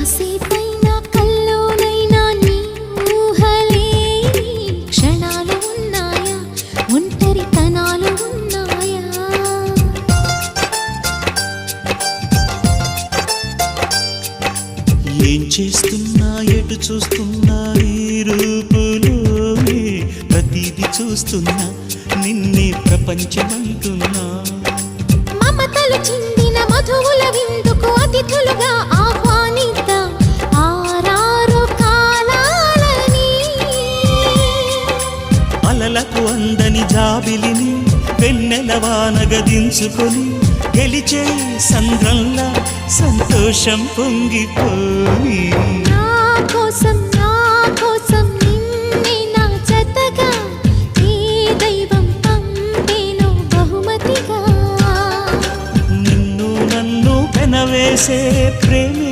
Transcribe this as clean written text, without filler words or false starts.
కాసేపైనా కల్లోనైనా నీ ఊహలే క్షణాలు ఉన్నాయా, ఒంటరితనాలు ఉన్నాయా? ఏం చేస్తున్నా ఎటు చూస్తున్నా నీ రూపులోనే ప్రతిదీ చూస్తున్నా, నిన్నే ప్రపంచమంటున్నా. మమతలు చిందిన మధువుల విందుకు అతిథులుగా ఆహ్వానిద్దాం ఆరారు కాలాలని. అలలకు అందని జాబిలిని వెన్నెల వానగదించుకొని గెలిచే సంద్రంలా సంతోషం పొంగిపోయి. నా కోసం నిన్నే నా జతగా ఏ దైవం పంపేనో బహుమతిగా. నిన్ను నన్ను పెనవేసే ప్రేమే